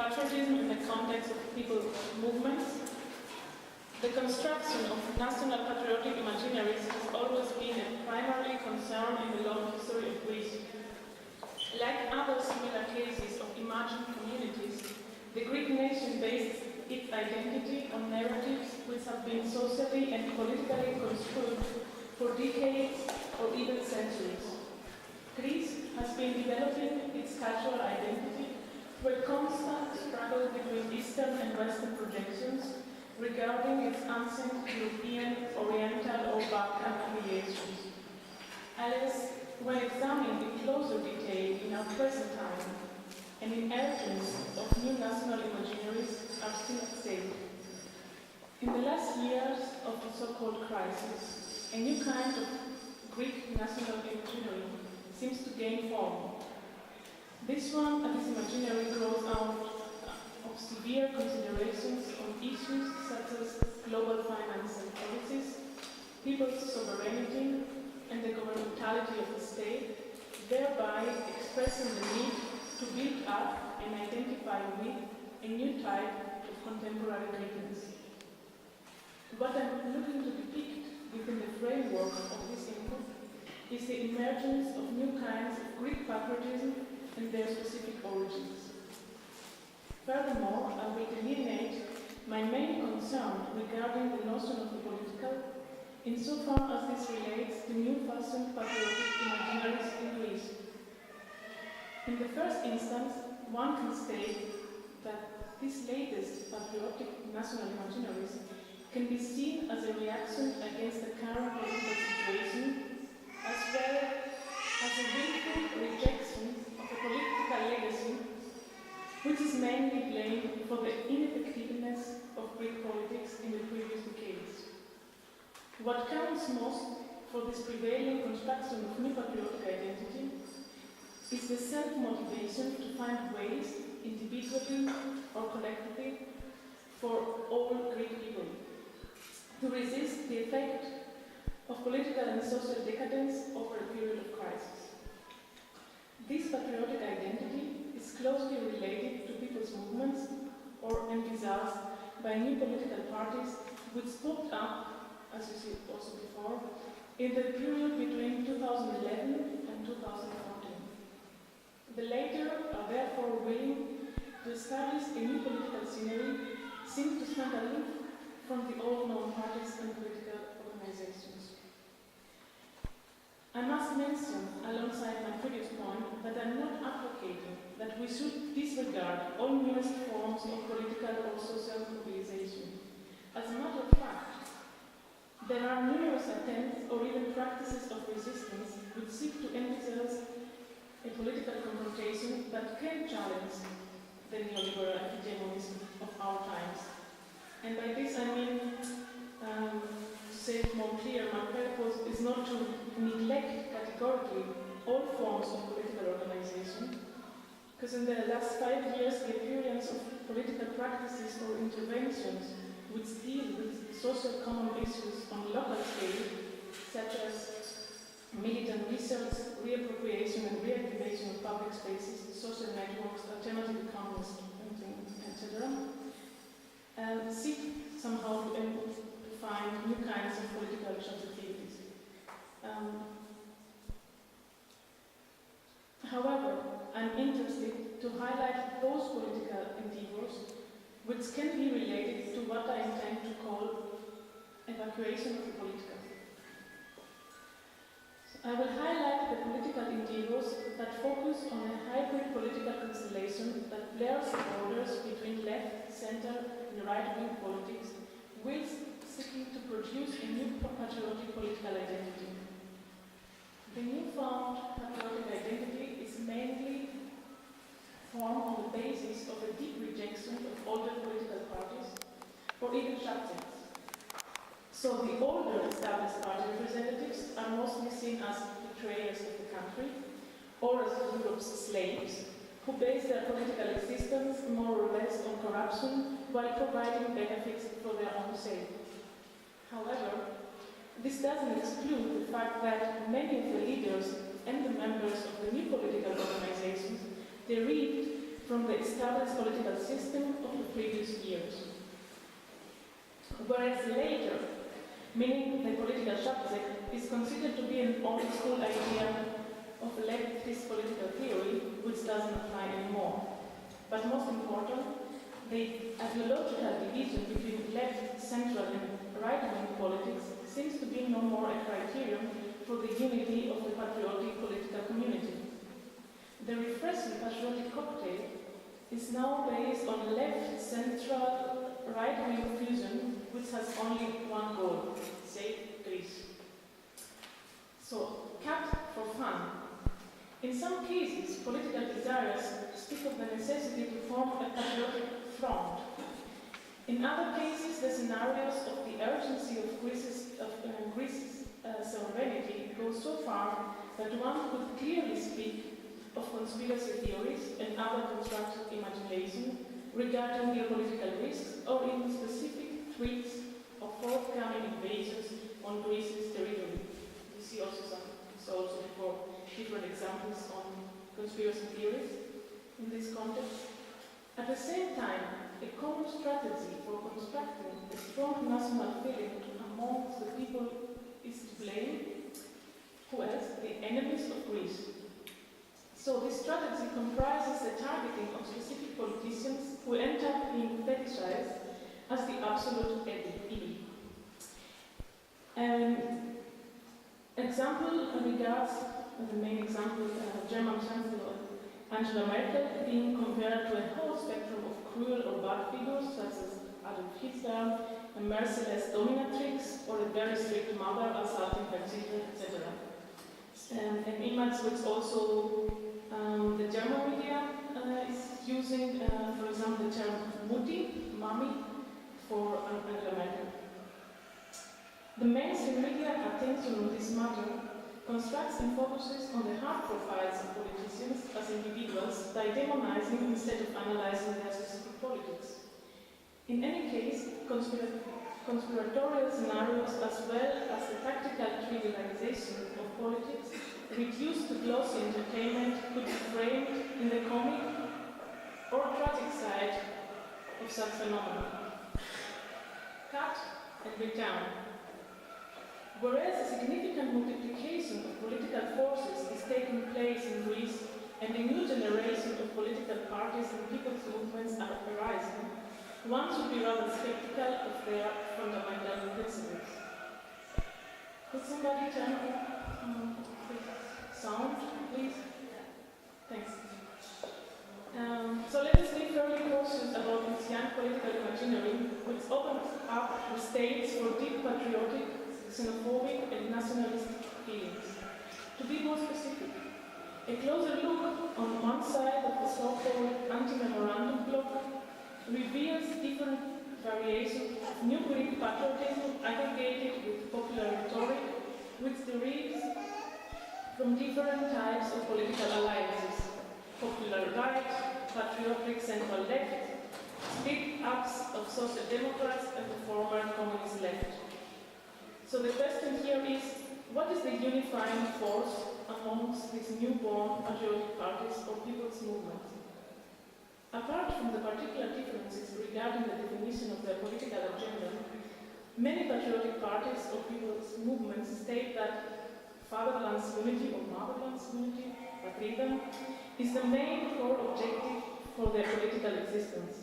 patriotism in the context of people movements. The construction of national patriotic imaginaries has always been a primary concern in the long history of Greece. Like other similar cases of imagined communities, the Greek nation based its identity on narratives which have been socially and politically construed for decades or even centuries. Greece has been developing its cultural identity through a constant struggle between Eastern and Western projections regarding its ancient European, Oriental or Balkan affiliations. Alice, when examined in closer detail in our present time, an emergence of new national imaginaries are still at stake. In the last years of the so-called crisis, a new kind of Greek national imaginary seems to gain form. This imaginary grows out of severe considerations on issues such as global finance and policies, people's sovereignty, and the governmentality of the state, thereby expressing the need to build up and identify with a new type of contemporary Greekness. What I'm looking to depict within the framework of this input is the emergence of new kinds of Greek patriotism and their specific origins. Furthermore, I will delineate my main concern regarding the notion of the political, insofar as this relates to new-fashioned patriotic imaginaries in Greece. In the first instance, one can state that these latest patriotic national imaginaries can be seen as a reaction against the current political situation, as well as a willful rejection of the political legacy, which is mainly blamed for the ineffectiveness of Greek politics in the previous decades. What counts most for this prevailing construction of new patriotic identity is the self-motivation to find ways, individually or collectively, for all Greek people, to resist the effect of political and social decadence over a period of crisis. This patriotic identity is closely related to people's movements or envisaged by new political parties which popped up, as you see also before, in the period between 2011 and 2014. The latter are therefore willing to establish a new political scenery, seem to stand aloof from the old known parties and political organizations. I must mention, alongside my previous point, that I'm not advocating that we should disregard all newest forms of political or social mobilization. As a matter of fact, there are numerous attempts or even practices of resistance which seek to envisage a political confrontation that can challenge the neoliberal hegemonies of our times. And by this I mean, to say it more clear, my purpose is not to neglect categorically all forms of political organization, because in the last 5 years the appearance of political practices or interventions which deal with social common issues on local scale, such as militant research, reappropriation and reactivation of public spaces, social networks, alternative economies, etc., seek somehow to find new kinds of political activities. However, I'm interested to highlight those political endeavors which can be related to what I intend to call evacuation of the political. I will highlight the political endeavors that focus on a hybrid political constellation that blurs the borders between left, center, and right-wing politics, whilst seeking to produce a new patriotic political identity. The newfound patriotic identity is mainly formed on the basis of a deep rejection of older political parties or even subjects. So the older established party representatives are mostly seen as betrayers of the country or as Europe's slaves who base their political existence more or less on corruption while providing benefits for their own sake. However, this doesn't exclude the fact that many of the leaders and the members of the new political organizations derived from the established political system of the previous years. Whereas later, meaning the political subject, is considered to be an old school idea of leftist political theory, which doesn't apply anymore. But most important, the ideological division between left, central, and right-wing politics seems to be no more a criterion for the unity of the patriotic political community. The refreshing patriotic cocktail is now based on left, central, right-wing fusion, which has only one goal: save Greece. So, cut for fun. In some cases, political desires speak of the necessity to form a patriotic front. In other cases, the scenarios of the urgency of Greece's sovereignty go so far that one could clearly speak of conspiracy theories and other constructed imagination regarding geopolitical risks or even specific threats of forthcoming invasions on Greece's territory. You see also before different examples on conspiracy theories in this context. At the same time, a common strategy for constructing a strong national feeling amongst the people is to blame, who else? The enemies of Greece. So this strategy comprises the targeting of specific politicians who end up being fetishized as the absolute evil. Example regards the main example, German Chancellor Angela Merkel being compared to a whole spectrum of cruel or bad figures such as Adolf Hitler, a merciless dominatrix, or a very strict mother assaulting her children, etc. An image which also the German media is using, for example, the term Mutti, mommy, for Angela Merkel. The mainstream media attention on this matter constructs and focuses on the hard profiles of politicians as individuals by demonizing instead of analyzing their specific politics. In any case, conspiratorial scenarios as well as the tactical trivialization of politics reduced to glossy entertainment could be framed in the comic or tragic side of such phenomena. Cut and return. Whereas a significant multiplication of political forces is taking place in Greece and a new generation of political parties and people's movements are arising, one should be rather skeptical of their fundamental principles. Could somebody turn on sound, please? Thanks. So let us be fairly cautious about this young political imaginary, which opens up the stage for deep patriotic, xenophobic and nationalistic feelings. To be more specific, a closer look on one side of the so-called anti-memorandum bloc reveals different variations of new Greek patriotism aggregated with popular rhetoric, which derives from different types of political alliances: popular right, patriotic central left, split-ups of social democrats and the former communist left. So the question here is, what is the unifying force amongst these newborn patriotic parties or people's movements? Apart from the particular differences regarding the definition of their political agenda, many patriotic parties or people's movements state that fatherland's unity or motherland's unity, patriotism, is the main core objective for their political existence.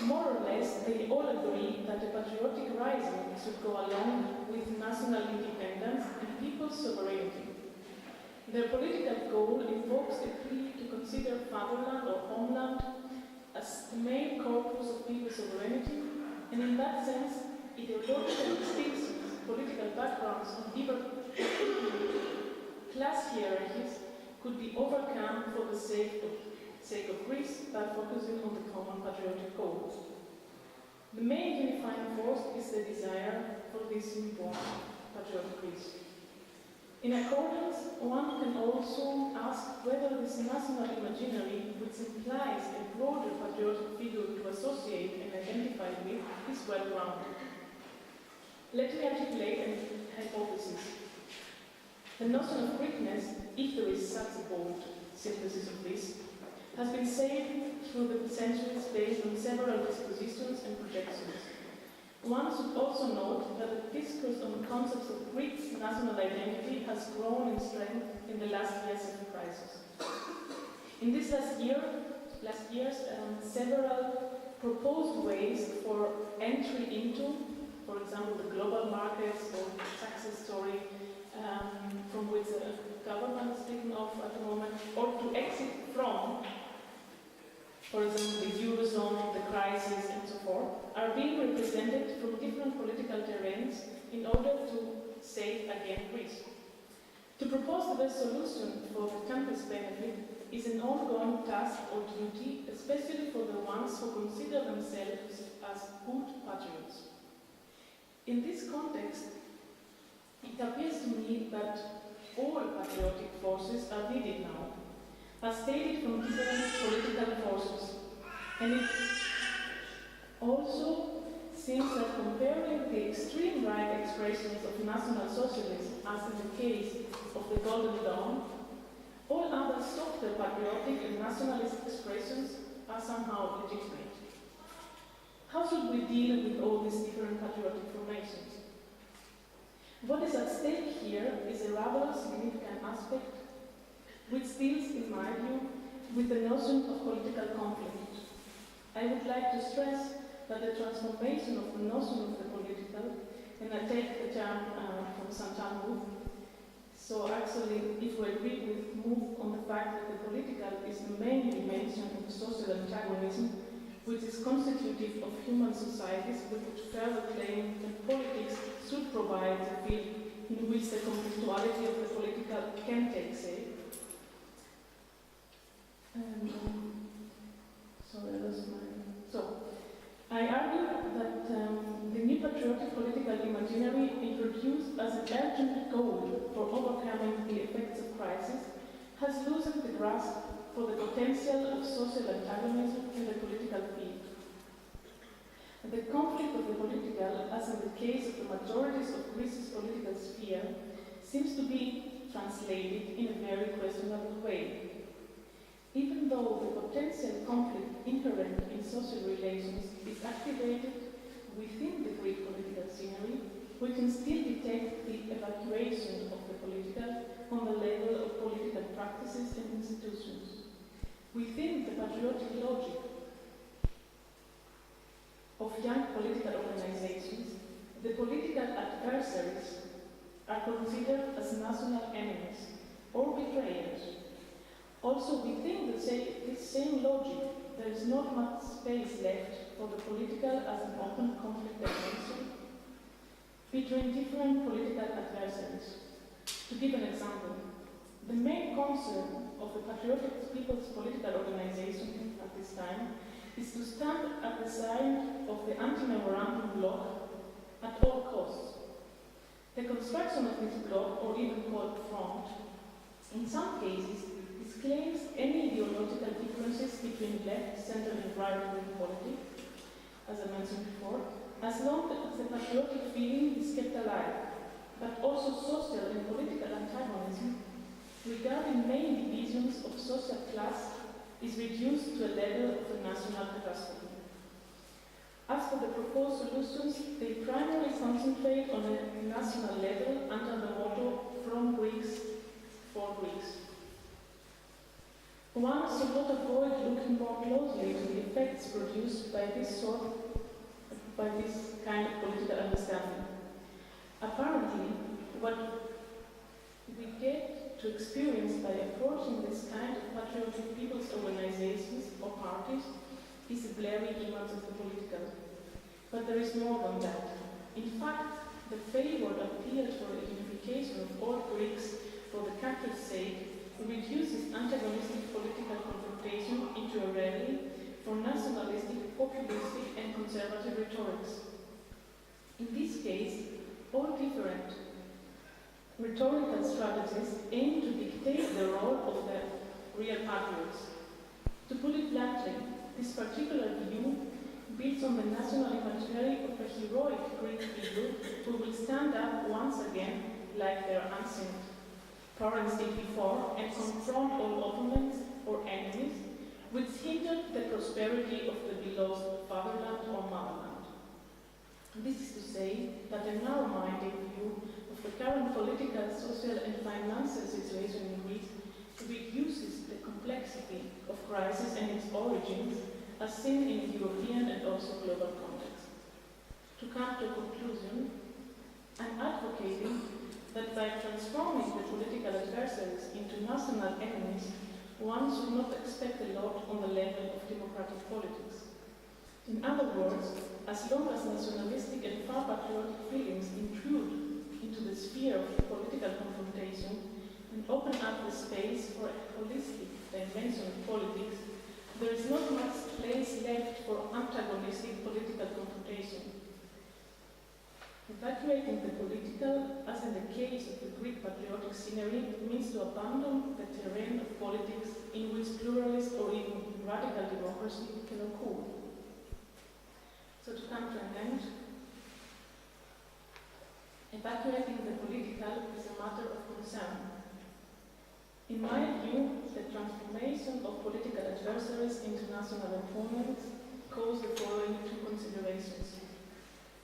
More or less, they all agree that a patriotic rising should go along with national independence and people's sovereignty. Their political goal invokes a plea to consider fatherland or homeland as the main corpus of people's sovereignty, and in that sense, ideological distinctions, political backgrounds, and even class hierarchies could be overcome for the sake of Greece by focusing on the common patriotic goals. The main unifying force is the desire for this newborn patriotic Greece. In accordance, one can also ask whether this national imaginary, which implies a broader patriotic figure to associate and identify with, is well-grounded. Let me articulate a hypothesis. The notion of Greekness, if there is such a bold synthesis of this, has been saved through the centuries based on several dispositions and projections. One should also note that the discourse on the concepts of Greek national identity has grown in strength in the last years of the crisis. In this last years, several proposed ways for entry into, for example, the global markets or success story from which the government is speaking of at the moment, or to exit from, for example, the Eurozone, the crisis, and so forth, are being represented from different political terrains in order to save again Greece. To propose the best solution for the country's benefit is an ongoing task or duty, especially for the ones who consider themselves as good patriots. In this context, it appears to me that all patriotic forces are needed now, as stated from different political forces. And it also seems that comparing the extreme right expressions of National Socialism, as in the case of the Golden Dawn, all other softer patriotic and nationalist expressions are somehow legitimate. How should we deal with all these different patriotic formations? What is at stake here is a rather significant aspect which deals, in my view, with the notion of political conflict. I would like to stress that the transformation of the notion of the political, and I take the term from Sant'Anna, so actually, if we agree with move on the fact that the political is the main dimension of social antagonism, which is constitutive of human societies, we could further claim that politics should provide a field in which the conflictuality of the political can take shape. I argue that the new patriotic political imaginary introduced as an urgent goal for overcoming the effects of crisis has loosened the grasp for the potential of social antagonism in the political field. The conflict of the political, as in the case of the majorities of Greece's political sphere, seems to be translated in a very questionable way. Even though the potential conflict inherent in social relations is activated within the Greek political scenery, we can still detect the evacuation of the political on the level of political practices and institutions. Within the patriotic logic of young political organizations, the political adversaries are considered as national enemies or betrayers. Also, within this same logic, there is not much space left for the political as an open conflict dimension between different political adversaries. To give an example, the main concern of the patriotic people's political organization at this time is to stand at the side of the anti-memorandum bloc at all costs. The construction of this bloc, or even called front, in some cases disclaims any ideological differences between left, center, and right-wing politics, as I mentioned before, as long as the patriotic feeling is kept alive, but also social and political antagonism regarding main divisions of social class is reduced to a level of a national catastrophe. As for the proposed solutions, they primarily concentrate on a national level under the motto "From Greeks, for Greeks." One should not avoid looking more closely to the effects produced by this kind of political understanding. Apparently, what we get to experience by approaching this kind of patriotic people's organizations or parties is a blurry image of the political. But there is more than that. In fact, the favored appeal for the unification of all Greeks for the country's sake reduces antagonistic political confrontation into a rally for nationalistic, populistic, and conservative rhetorics. In this case, all different rhetorical strategies aim to dictate the role of the real patriots. To put it bluntly, this particular view builds on the national imaginary of a heroic Greek figure who will stand up once again like their ancient parents did before and confront all opponents or enemies which hindered the prosperity of the beloved fatherland or motherland. This is to say that a narrow-minded view of the current political, social and financial situation in Greece reduces the complexity of crisis and its origins as seen in a European and also global context. To come to a conclusion, I'm advocating that by transforming the political adversaries into national enemies, one should not expect a lot on the level of democratic politics. In other words, as long as nationalistic and far patriotic feelings intrude into the sphere of political confrontation and open up the space for a holistic dimension of politics, there is not much place left for antagonistic political confrontation. Evacuating the political, as in the case of the Greek patriotic scenery, means to abandon the terrain of politics in which pluralist or even radical democracy can occur. So to come to an end, evacuating the political is a matter of concern. In my view, the transformation of political adversaries into national opponents calls the following two considerations.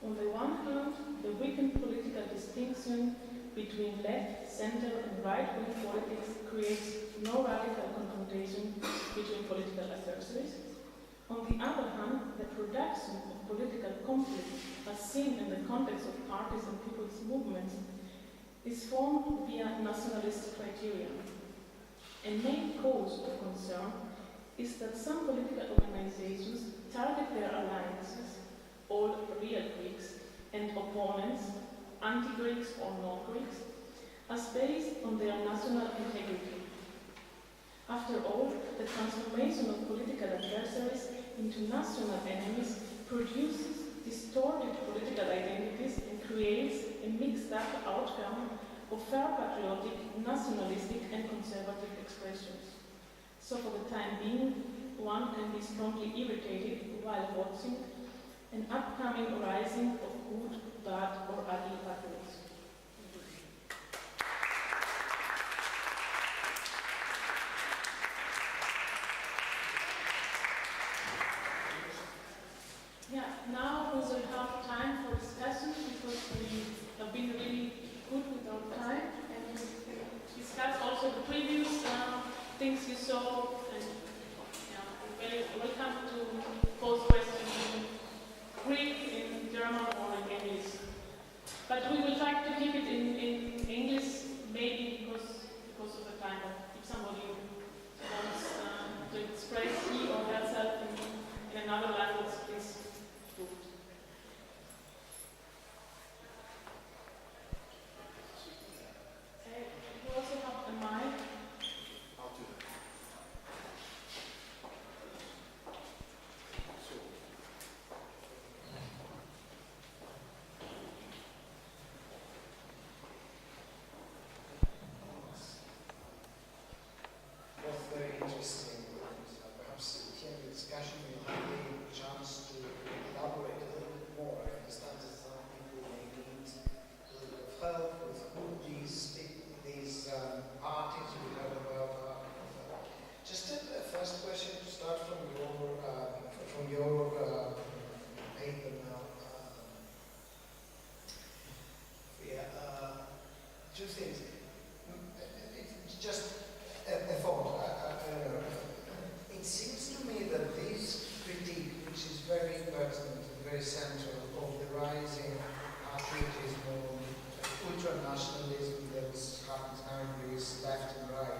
On the one hand, the weakened political distinction between left, center, and right-wing politics creates no radical confrontation between political adversaries. On the other hand, the production of political conflict, as seen in the context of parties and people's movements, is formed via nationalist criteria. A main cause of concern is that some political organizations target their alliances, all real Greeks, and opponents, anti-Greeks or non-Greeks, as based on their national integrity. After all, the transformation of political adversaries into national enemies produces distorted political identities and creates a mixed-up outcome of fair patriotic, nationalistic and conservative expressions. So for the time being, one can be strongly irritated while watching an upcoming rising of good, bad or ugly patriots. Yeah, now we will have time for discussion because we have been really good with our time and we discuss also the previous things you saw and yeah, you're welcome to pose questions in Greek, in German or in English. But we will try to keep it in English maybe because of the time. But if somebody wants to express he or herself in another language, please do it. You also have a mic. I'll do that. Both very interesting. Perhaps here in the discussion we'll have the chance to elaborate a little bit more. I understand that some people may need a little bit of help with who these parties we heard about are. Just a first question to start from your paper now. Two things. It's just a thought. It seems to me that this critique, which is very pertinent and very central, of the rising patriotism, ultranationalism that happens now in Greece, left and right,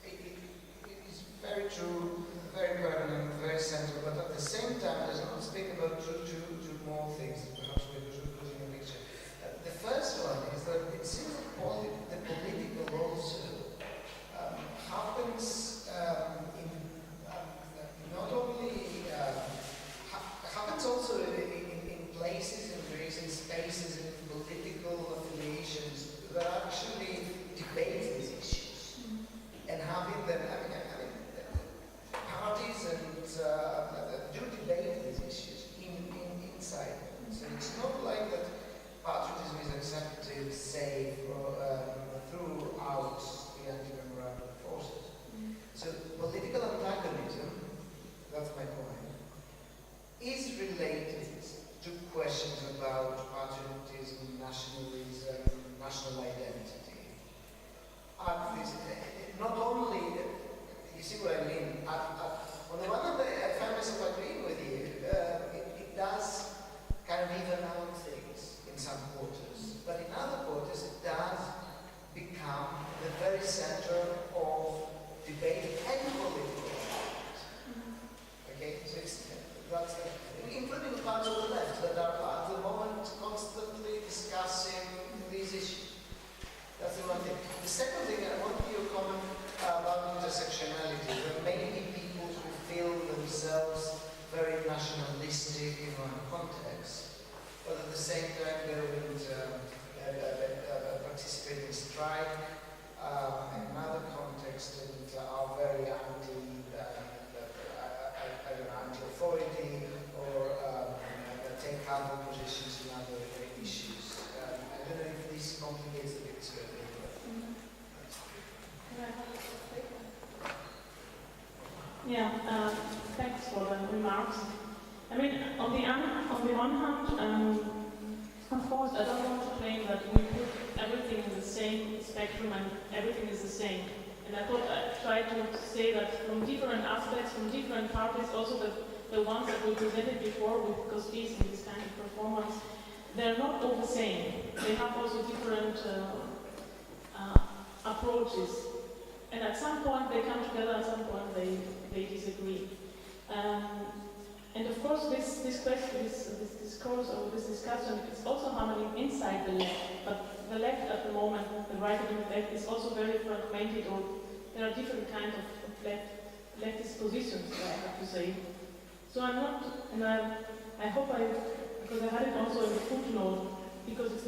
it is very true, very pertinent, very central, but at the same time, I just want to speak about two more things that perhaps we're losing a picture. The first one is that it seems that the political also happens not only happens also in places in Greece, in spaces, in political affiliations that actually debate these issues and having them. Parties and do debate these issues inside. So it's not like that patriotism is accepted, say, throughout the anti-memorandum forces. So questions about patriotism, nationalism, national identity. Not only, you see what I mean, on the one hand I find myself agreeing with you, it does kind of even out things in some quarters, but in other quarters it does become the very center of debate and political argument. Okay, so that's including the parts of the left that are at the moment constantly discussing these issues. That's the one thing. The second thing, I want to give you a comment about intersectionality. There may be people who feel themselves very nationalistic in one context, but at the same time they wouldn't participate in strike in another context and are very anti-authority or take other positions in other issues. I don't know if this complicates the picture. Yeah, thanks for the remarks. I mean, on the one hand, of course, I don't want to claim that we put everything in the same spectrum and everything is the same. And I thought I'd try to say that from different aspects, from different parties, also the ones that we presented before with Costis in this kind of performance, they're not all the same. They have also different approaches. And at some point they come together, at some point they disagree. And of course this question, this discourse or this discussion is also happening inside the left, but the left at the moment, the right and the left, is also very fragmented, or there are different kinds of leftist positions, I have to say. So I'm not, and I hope because I had it also in the footnote, because it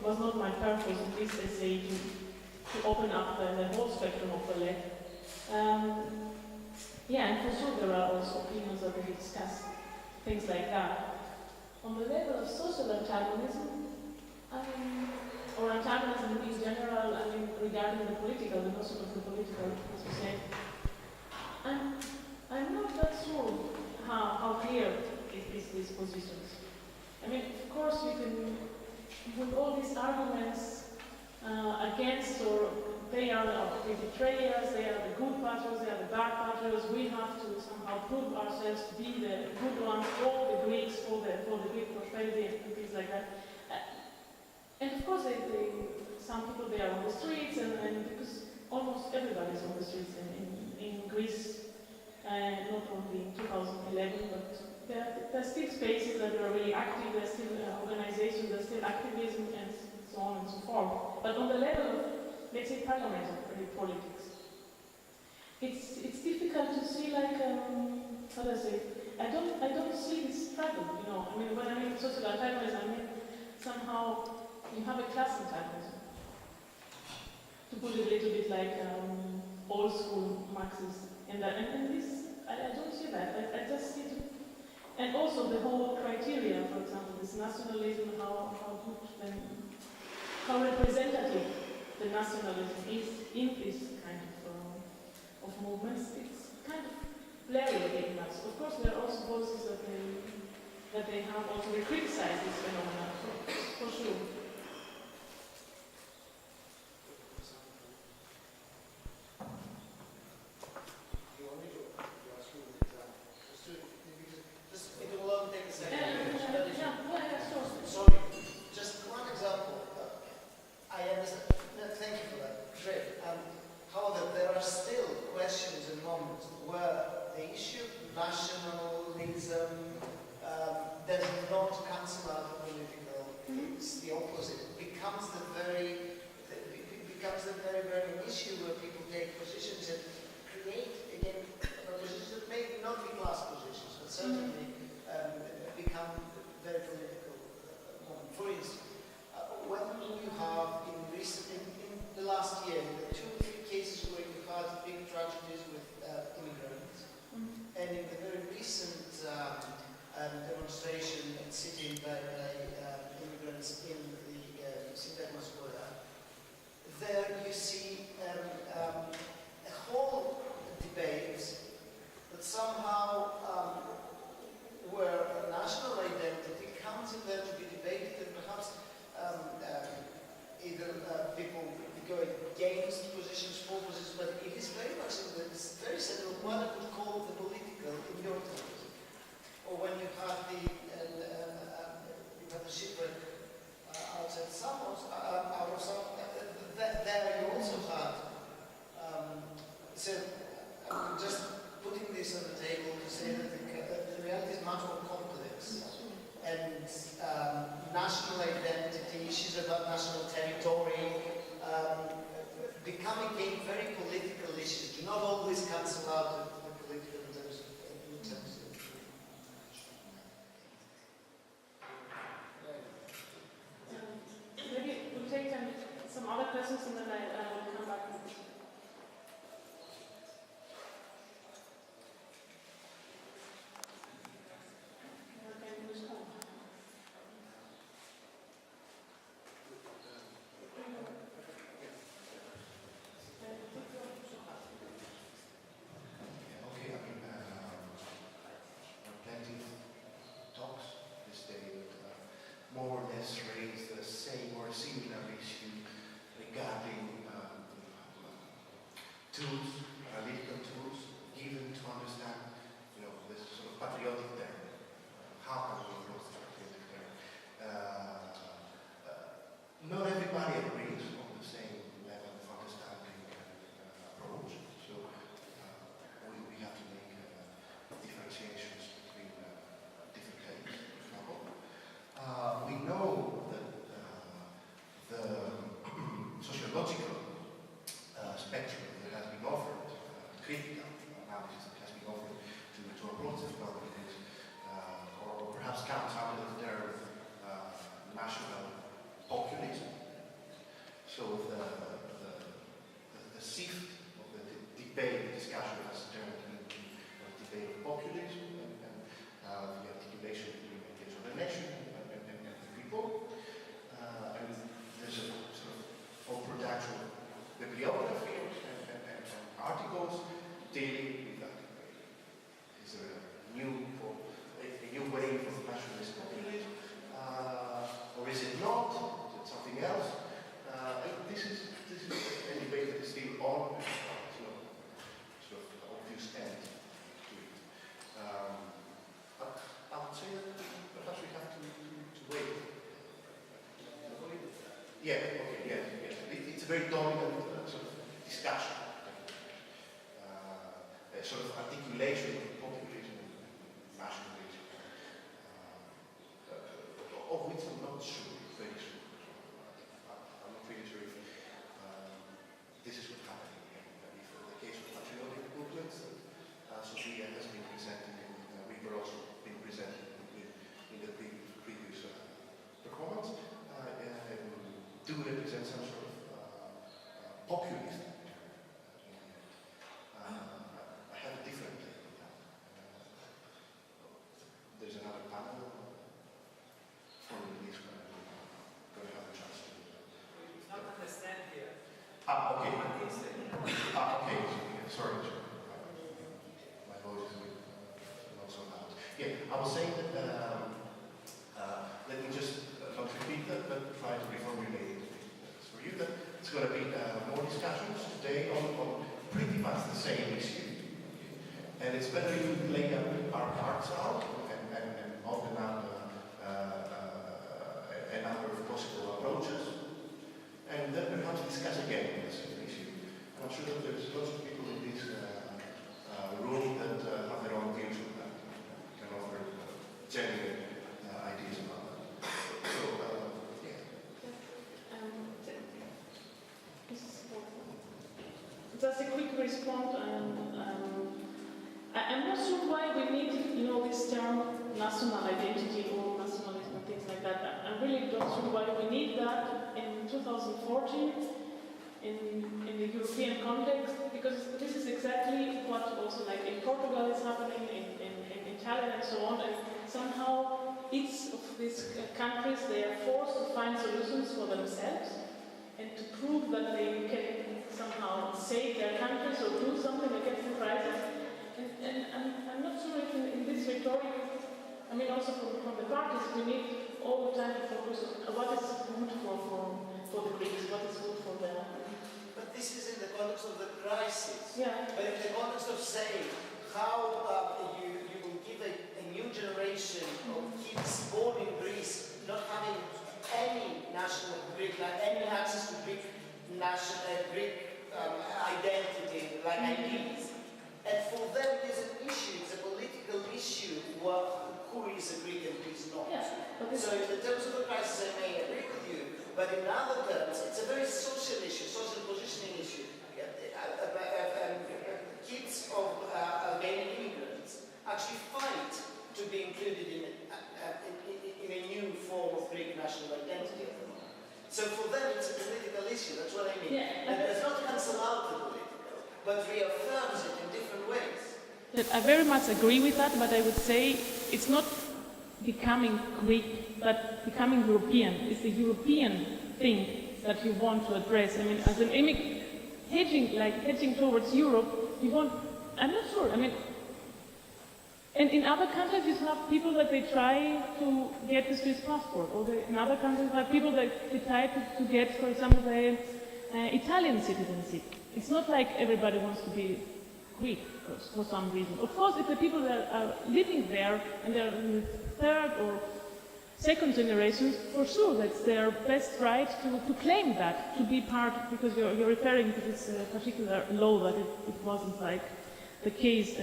was not my purpose in this essay to open up the whole spectrum of the left. Yeah, and for sure there are also opinions that we discuss, things like that. On the level of social antagonism, or antagonism in general, regarding the political, the notion of the political, as you say, I'm not that sure how clear it is these positions. I mean, of course you can, with all these arguments against, or they are the betrayers, they are the good patriots, they are the bad patriots, we have to somehow prove ourselves to be the good ones for the Greeks, for the Greek prosperity and things like that. And of course, some people, they are on the streets, and because almost everybody is on the streets in Greece, not only in 2011, but there are still spaces that are really active, there are still organizations, there are still activism, and so on and so forth. But on the level of, let's say, parliamentary politics, it's difficult to see, like, how do I say? I don't see this struggle, you know. I mean, when I mean social antagonism, I mean somehow you have a class antagonism. To put it a little bit like old school Marxist, and this, I don't see that. I just see it. And also the whole criteria, for example, this nationalism, how good then, how representative the nationalism is in this kind of movements. It's kind of blurry in us. Of course, there are also voices that they have also they criticize this phenomenon, for sure. There you see go against positions, for positions, but it is very much in the very center of what I would call the political in your terms. Or when you have the shipwreck outside Samos, out of Samos, there you also had. So I'm just putting this on the table to say that the reality is much more complex. And national identity, issues about national territory, become again very political issues. Do not always cancel out the political in terms of Maybe we'll take some other questions and then I will come back. More or less raise the same or similar issue regarding tools, analytical tools, given to understand, this sort of patriotic term. How can we use the patriotic term? Not everybody agrees on the same level of understanding and approach, so we have to make differentiations between different claims, for example. We know that the sociological spectrum that has been offered, critical analysis that has been offered to approach this problem is, or perhaps comes under the term national populism. So the shift of the debate discussion has turned into a debate of populism and the articulation between the case of the nation and the people. And there's a sort of production of bibliography and articles dealing with that debate. Is there a new wave of nationalist populism? Or is it not? Is it something else? This is a debate that is still on. There's no sort of obvious end to it. I would say that perhaps we have to wait. Yeah, okay, yes. It's a very dominant sort of discussion. A sort of articulation of populism and nationalism, of which I'm not sure, very sure. I'm not really sure if this is what's happening. If the case of patriotic movements, Sofia has been presenting, and we were also been presenting in the previous performance, do represent some sort of populist. I have a different take on that. There's another panel following this one. I'm going to have a chance to do that. It's not understand here. Okay. Okay. Sorry. My voice is not so loud. Yeah, I was saying that. Let me just not repeat that, but try to reformulate it for you. That it's going to be more discussions today on pretty much the same issue, and it's better if we lay our cards out and open up a number of possible approaches, and then perhaps discuss again the same issue. And I'm sure that there's lots of people in this room that have their own views on that, can offer genuine ideas about that. So, yeah. Just a quick response. I'm not sure why we need, this term national identity or nationalism and things like that. I'm really not sure why we need that in 2014 in the European context, because this is exactly what also like in Portugal is happening, in Italy and so on, and somehow each of these countries, they are forced to find solutions for themselves and to prove that they can somehow save their countries or do something against the crisis. And I'm not sure if in this rhetoric, also from the parties, we need all the time to focus on what is good for the Greeks, what is good for this is in the context of the crisis. Yeah. But in the context of saying how you will give a new generation of kids born in Greece not having any national Greek, like any access to Greek national Greek identity, like IDs. And for them it is an issue, it's a political issue, who is a Greek and who is not. Yeah. So in the terms of the crisis I may agree with you, but in other terms it's a very social issue, social positioning issue. Kids of Albanian immigrants actually fight to be included in a new form of Greek national identity at the moment. So for them it's a political issue, that's what I mean. Yeah. And it does not cancel out the political, but reaffirms it in different ways. I very much agree with that, but I would say it's not becoming Greek, but becoming European. It's the European thing that you want to address. I mean, as an hedging towards Europe, you want, I'm not sure, I mean, and in other countries you have people that they try to get the Swiss passport, or in other countries you have people that they try to get, for example, the Italian citizenship. It's not like everybody wants to be Greek for some reason. Of course, if the people that are living there and they're in the third or second generations, for sure that's their best right to claim that, to be part, because you're referring to this particular law that it wasn't like the case,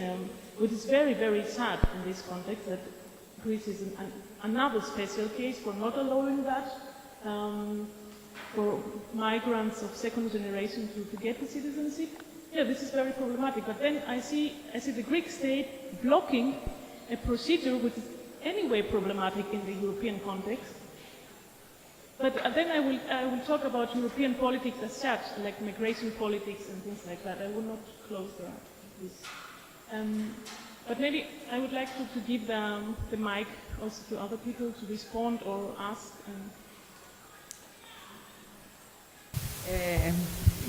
which is very, very sad in this context, that Greece is another special case for not allowing that, for migrants of second generation to get the citizenship. Yeah, this is very problematic. But then I see the Greek state blocking a procedure which is anyway problematic in the European context. But then I will talk about European politics as such, like migration politics and things like that. I will not close this. But maybe I would like to give the mic also to other people to respond or ask.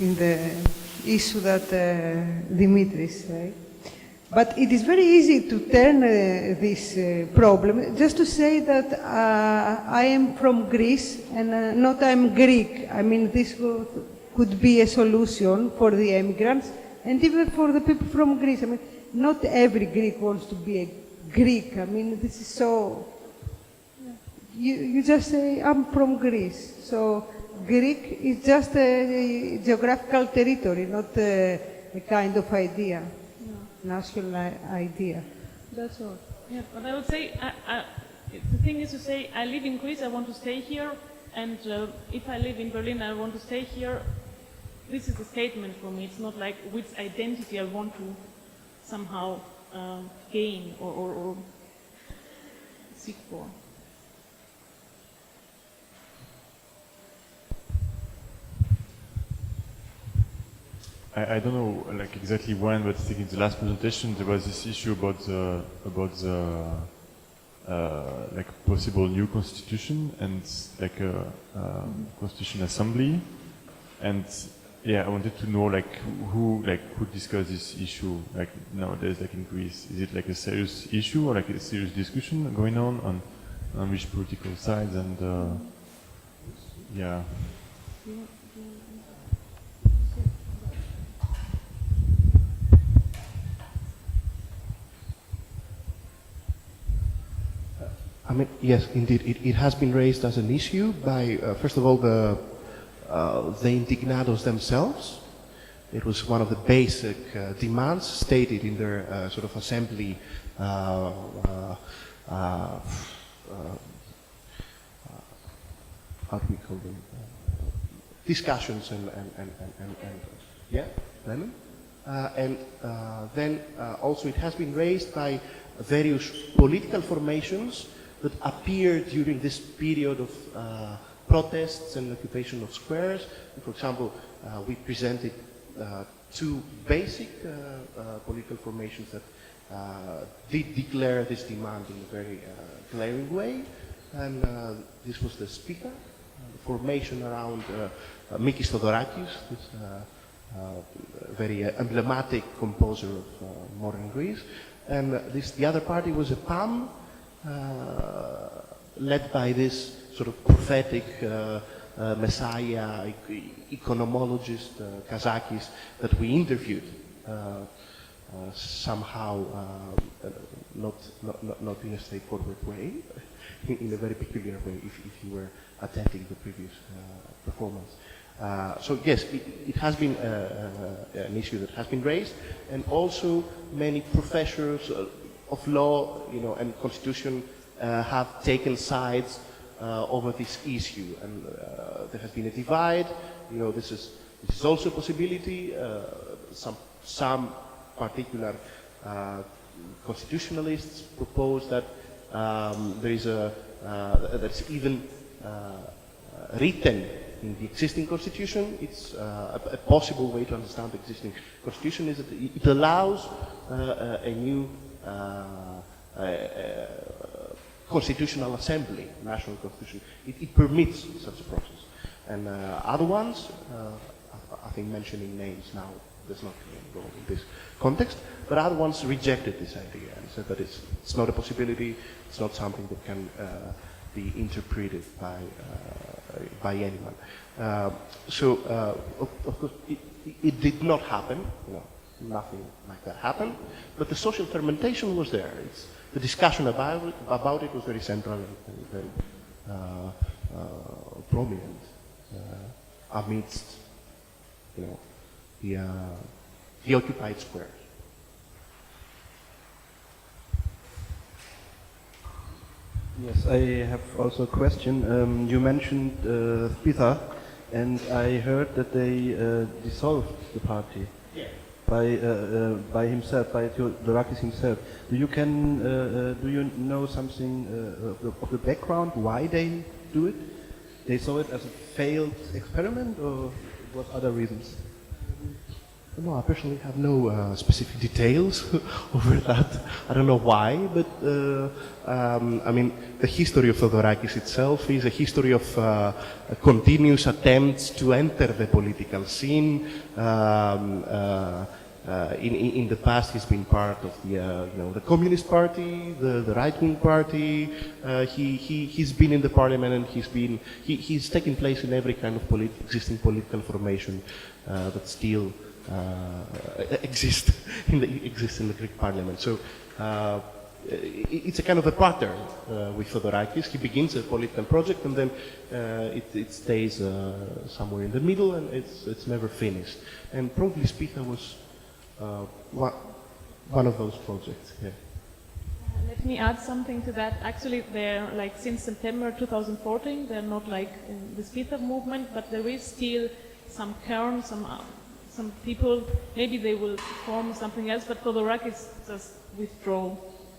In the issue that Dimitris said. But it is very easy to turn this problem, just to say that I am from Greece and not I'm Greek. I mean, this could be a solution for the immigrants and even for the people from Greece. I mean, not every Greek wants to be a Greek. I mean, this is so... You just say, I'm from Greece. So Greek is just a geographical territory, not a kind of idea. National idea. That's all. Yeah, but I would say, the thing is to say, I live in Greece, I want to stay here, and if I live in Berlin, I want to stay here. This is a statement for me. It's not like which identity I want to somehow gain or seek for. I don't know like exactly when, but I think in the last presentation there was this issue about the like possible new constitution and like a constitution assembly, and yeah, I wanted to know like who discussed this issue like nowadays, like in Greece. Is it like a serious issue or like a serious discussion going on which political sides, and yeah. I mean, yes, indeed, it has been raised as an issue by, first of all, the indignados themselves. It was one of the basic demands stated in their sort of assembly how do we call them? Discussions and yeah, Lemon. And then also it has been raised by various political formations that appeared during this period of protests and occupation of squares. For example, we presented two basic political formations that did declare this demand in a very glaring way. And this was the Spika, the formation around Mikis Theodorakis, this very emblematic composer of modern Greece. And the other party was a PAM, led by this sort of prophetic messiah, economologist, Kazakis that we interviewed somehow not in a straightforward way, in a very peculiar way, if you were attending the previous performance. So yes, it has been an issue that has been raised, and also many professors of law, and constitution have taken sides over this issue, and there has been a divide. This is also a possibility. Some particular constitutionalists propose that there is that's even written in the existing constitution. It's a possible way to understand the existing constitution is that it allows a new constitutional assembly, national constitution. It permits such a process. And other ones, I think mentioning names now does not go in this context, but other ones rejected this idea and said that it's not a possibility, it's not something that can be interpreted by anyone. So, of course, it did not happen, nothing like that happened, but the social fermentation was there. The discussion about it was very central and very prominent amidst, the occupied squares. Yes, I have also a question. You mentioned Spitzer, and I heard that they dissolved the party by himself, by Theodorakis himself. Do you know something of the background why they do it? They saw it as a failed experiment, or what other reasons? No, I personally have no specific details over that. I don't know why, but I mean, the history of Theodorakis itself is a history of continuous attempts to enter the political scene. In the past, he's been part of the Communist Party, the right-wing party. He's been in the parliament, and he's taken place in every kind of existing political formation that still exist in the Greek parliament. So it's a kind of a pattern with Theodorakis. He begins a political project, and then it stays somewhere in the middle, and it's never finished. And probably Spitzer was one of those projects. Yeah. Let me add something to that. Actually, they're since September 2014, they're not in the Spitzer movement, but there is still some kern, some people, maybe they will form something else, but Theodorakis just withdraw.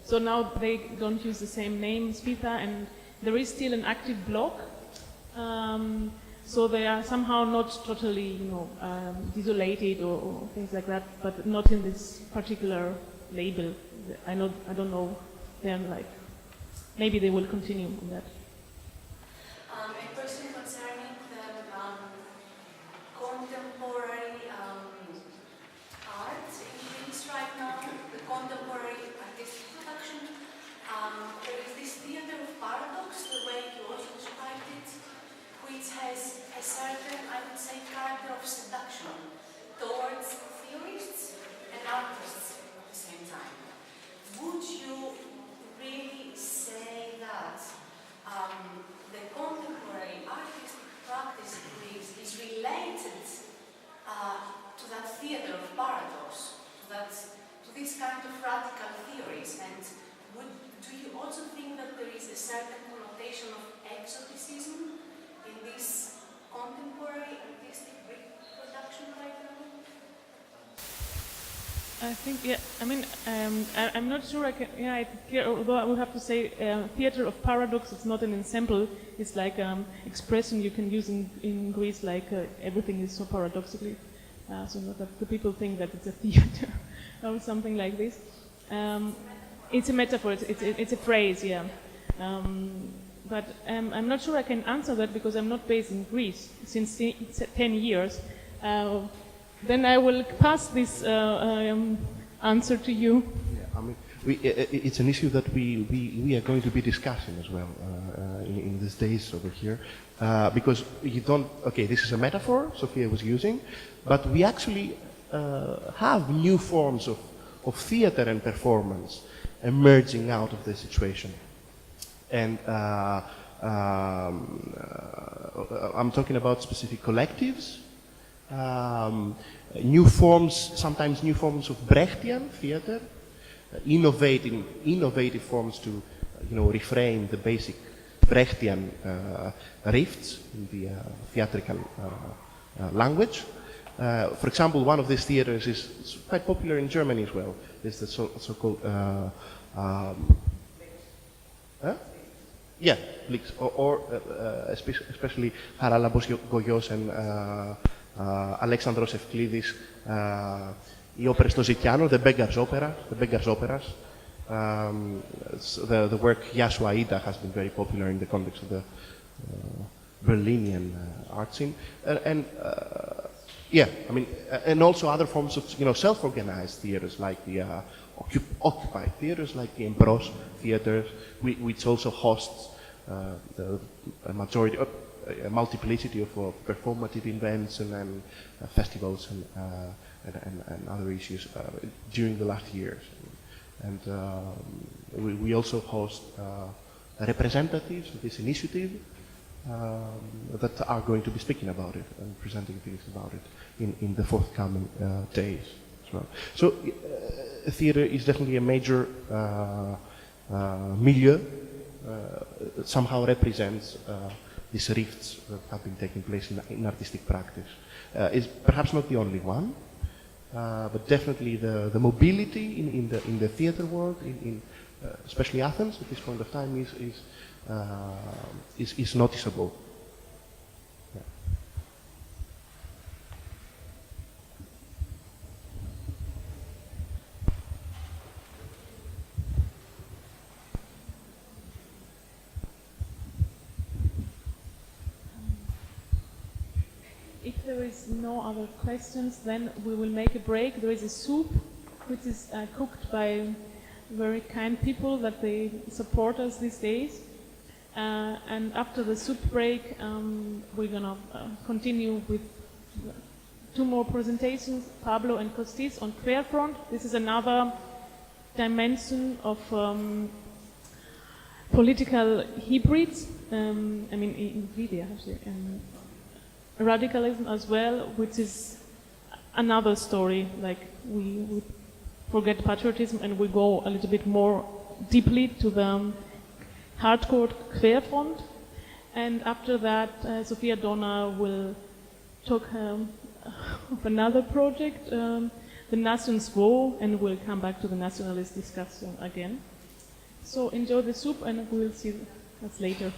So now they don't use the same name, Spitzer, and there is still an active bloc. So they are somehow not totally, desolated or things like that, but not in this particular label. I don't know. They're maybe they will continue on that. A question concerning the contemporary art in Greece right now, the contemporary artistic production. There is this theater of paradox, the way you also described it, which has a certain, I would say, character of seduction towards theorists and artists at the same time. Would you really say that the contemporary artistic practice in Greece is related to that theater of paradox, to this kind of radical theories? And do you also think that there is a certain connotation of exoticism in this contemporary artistic Greek production right now? I think, yeah, I mean, I'm not sure I can, although I would have to say theater of paradox, it's not an ensemble, it's like expression you can use in Greece, everything is so paradoxically, so not that the people think that it's a theater or something like this. It's a metaphor, it's a phrase, yeah. But I'm not sure I can answer that because I'm not based in Greece since 10 years. Then I will pass this answer to you. Yeah, I mean, it's an issue that we are going to be discussing as well in the these days over here, because you don't, okay, this is a metaphor Sofia was using, but we actually have new forms of theater and performance emerging out of the situation. And I'm talking about specific collectives, new forms, sometimes new forms of Brechtian theater, innovative forms to, reframe the basic Brechtian rifts in the theatrical language. For example, one of these theaters is quite popular in Germany as well. It's the so-called yeah, or especially Haralambos Gogios and Alexandros Evklidis, οι όπερες στο Ζητιάνο, the Beggars Operas. The work Yasuo Aida has been very popular in the context of the Berlinian art scene, and yeah, I mean, and also other forms of self-organized theaters like the occupied theaters, like the Embros theaters, which also hosts a majority, a multiplicity of performative events and festivals and other issues during the last years. And we also host representatives of this initiative that are going to be speaking about it and presenting things about it in the forthcoming days as well. So theater is definitely a major milieu, somehow represents these rifts that have been taking place in artistic practice. Is perhaps not the only one, but definitely the mobility in the theater world, in especially Athens at this point of time, is noticeable. Yeah. If there is no other questions, then we will make a break. There is a soup which is cooked by very kind people that they support us these days. And after the soup break, we're going to continue with two more presentations, Pablo and Costis on Querfront. This is another dimension of political hybrids, NVIDIA actually, radicalism as well, which is another story. Like we forget patriotism and we go a little bit more deeply to the hardcore Querfront. And after that, Sofia Donner will talk of another project, the Nationswo, and we'll come back to the nationalist discussion again. So enjoy the soup and we'll see us later.